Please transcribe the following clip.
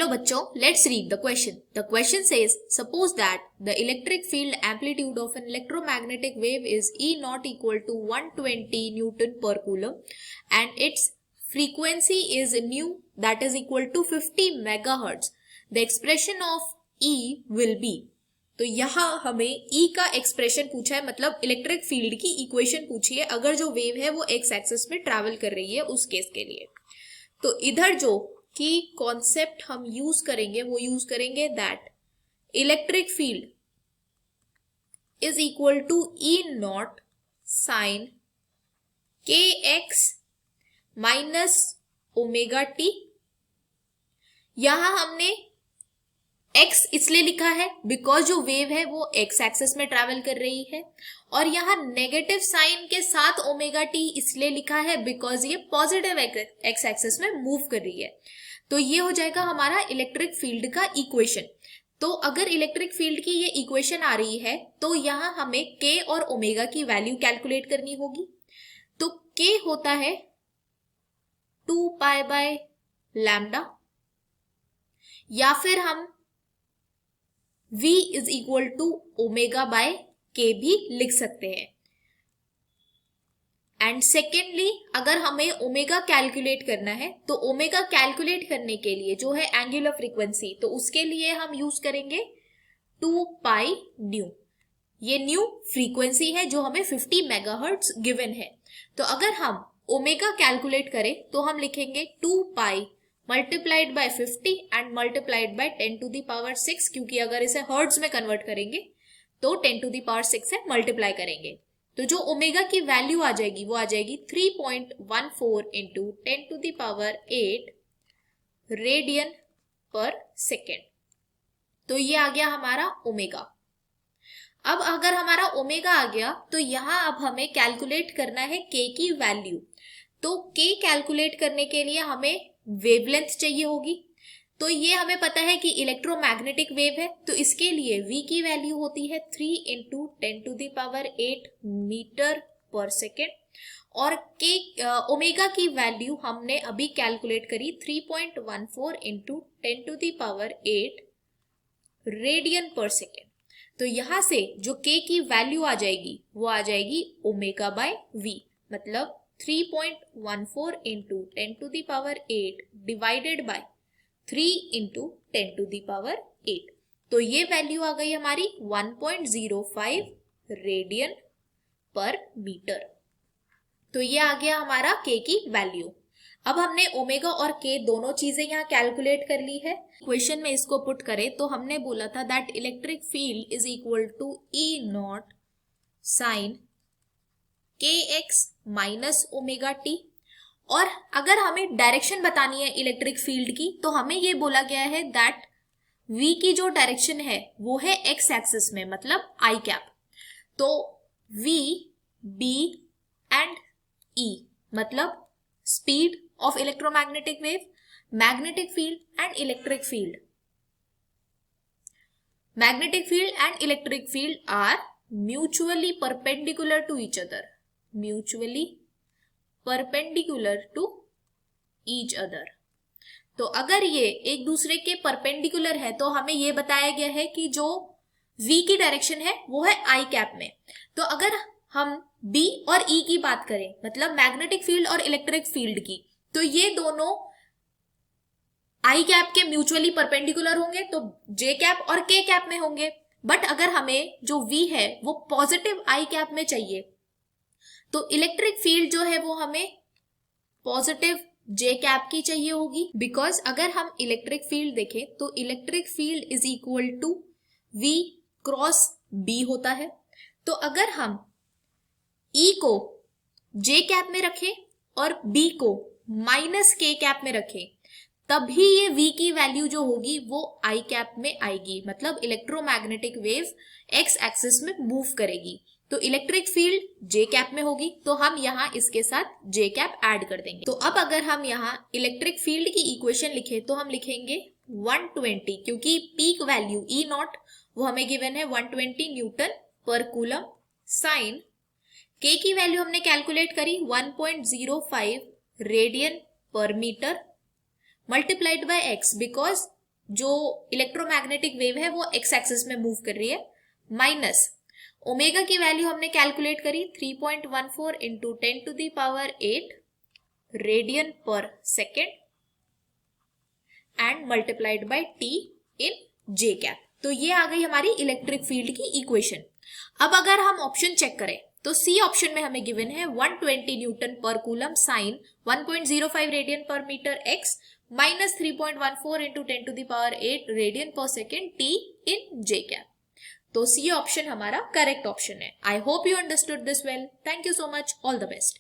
चलो बच्चों, let's read the question. The question says, suppose that the electric field amplitude of an electromagnetic wave is E naught equal to 120 Newton per coulomb and its frequency is nu, that is equal to 50 megahertz. The expression of E will be. तो यहाँ हमें E का expression पूछा है, मतलब electric field की equation पूछी है अगर जो वेव है वो एक्स एक्सिस में ट्रैवल कर रही है उस केस के लिए। तो इधर जो की कॉन्सेप्ट हम यूज करेंगे वो यूज करेंगे that electric field is equal to E naught sine K X minus omega T. यहां हमने x इसलिए लिखा है बिकॉज जो वेव है वो x एक्सिस में ट्रैवल कर रही है, और यहाँ नेगेटिव साइन के साथ ओमेगा टी इसलिए लिखा है बिकॉज ये पॉजिटिव x एक्सिस में मूव कर रही है। तो ये हो जाएगा हमारा इलेक्ट्रिक फील्ड का इक्वेशन। तो अगर इलेक्ट्रिक फील्ड की ये इक्वेशन आ रही है तो यहाँ हमें k और ओमेगा की वैल्यू कैलकुलेट करनी होगी। तो k होता है 2 पाई बाय लैम्डा, या फिर हम v is equal to omega by k भी लिख सकते हैं। एंड सेकेंडली अगर हमें ओमेगा कैलकुलेट करना है तो ओमेगा कैलकुलेट करने के लिए जो है एंगुलर फ्रीक्वेंसी, तो उसके लिए हम यूज करेंगे 2 पाई न्यू। ये न्यू फ्रीक्वेंसी है जो हमें 50 मेगाहर्ट्ज गिवन है। तो अगर हम ओमेगा कैलकुलेट करें तो हम लिखेंगे 2 pi multiplied by 50 and multiplied by 10 to the power 6, क्योंकि अगर इसे हर्ट्ज में कन्वर्ट करेंगे तो 10 टू द पावर 6 से मल्टीप्लाई करेंगे। तो जो ओमेगा की वैल्यू आ जाएगी वो आ जाएगी 3.14 into 10 to the power 8 radian per second. तो ये आ गया हमारा ओमेगा। अब अगर हमारा ओमेगा आ गया तो यहाँ अब हमें कैलकुलेट करना है k की वैल्यू। तो k कैलकुलेट करने के लिए हमें वेवलेंथ चाहिए होगी। तो ये हमें पता है कि इलेक्ट्रोमैग्नेटिक वेव है, तो इसके लिए v की वैल्यू होती है 3 into 10 to the power 8 metre per second, और k ओमेगा की वैल्यू हमने अभी कैलकुलेट करी 3.14 into 10 to the power 8 radian per second. तो यहां से जो k की वैल्यू आ जाएगी वो आ जाएगी ओमेगा बाय v, मतलब 3.14 into 10 to the power 8 divided by 3 into 10 to the power 8। तो ये वैल्यू आ गई हमारी 1.05 रेडियन पर मीटर। तो ये आ गया हमारा k की वैल्यू। अब हमने ओमेगा और k दोनों चीजें यहाँ कैलकुलेट कर ली है। इक्वेशन में इसको पुट करें तो हमने बोला था that electric field is equal to E naught sine K X minus omega T. और अगर हमें डायरेक्शन बतानी है इलेक्ट्रिक फील्ड की तो हमें ये बोला गया है दैट v की जो डायरेक्शन है वो है x एक्सिस में, मतलब आई कैप। तो v, b एंड e मतलब speed of electromagnetic wave, magnetic field and electric field. Magnetic field and electric field are mutually perpendicular to each other, mutually perpendicular to each other. तो अगर ये एक दूसरे के perpendicular है तो हमें ये बताया गया है कि जो v की डायरेक्शन है वो है आई कैप में। तो अगर हम b और e की बात करें, मतलब मैग्नेटिक फील्ड और इलेक्ट्रिक फील्ड की, तो ये दोनों आई कैप के म्यूचुअली परपेंडिकुलर होंगे, तो j कैप और k कैप में होंगे। बट अगर हमें जो v है वो पॉजिटिव आई कैप में चाहिए तो इलेक्ट्रिक फील्ड जो है वो हमें पॉजिटिव जे कैप की चाहिए होगी। बिकॉज अगर हम इलेक्ट्रिक फील्ड देखें तो electric field is equal to v cross b होता है। तो अगर हम e को जे कैप में रखें और b को माइनस k कैप में रखें तभी ये v की वैल्यू जो होगी वो आई कैप में आएगी, मतलब इलेक्ट्रोमैग्नेटिक वेव x एक्सिस में मूव करेगी। तो इलेक्ट्रिक फील्ड जे कैप में होगी, तो हम यहाँ इसके साथ जे कैप ऐड कर देंगे। तो अब अगर हम यहाँ इलेक्ट्रिक फील्ड की इक्वेशन लिखे तो हम लिखेंगे 120, क्योंकि पीक वैल्यू ई नॉट वो हमें गिवन है 120 न्यूटन पर कूलम, साइन के की वैल्यू हमने कैलकुलेट करी 1.05 radian per metre, multiplied by X, because जो इलेक्ट्रोमैग्नेटिक वेव है वो एक्स एक्सिस में मूव कर रही है, माइनस ओमेगा की वैल्यू हमने कैलकुलेट करी 3.14 into 10⁸ radian per second and multiplied by T in J cap. तो ये आ गई हमारी इलेक्ट्रिक फील्ड की इक्वेशन। अब अगर हम ऑप्शन चेक करें तो सी ऑप्शन में हमें गिवन है 120 newton per coulomb sine 1.05 radian per metre X minus 3.14 into 10⁸ radian per second T in J cap. तो सी ऑप्शन हमारा करेक्ट ऑप्शन है। I hope you understood this well. Thank you so much. All the best.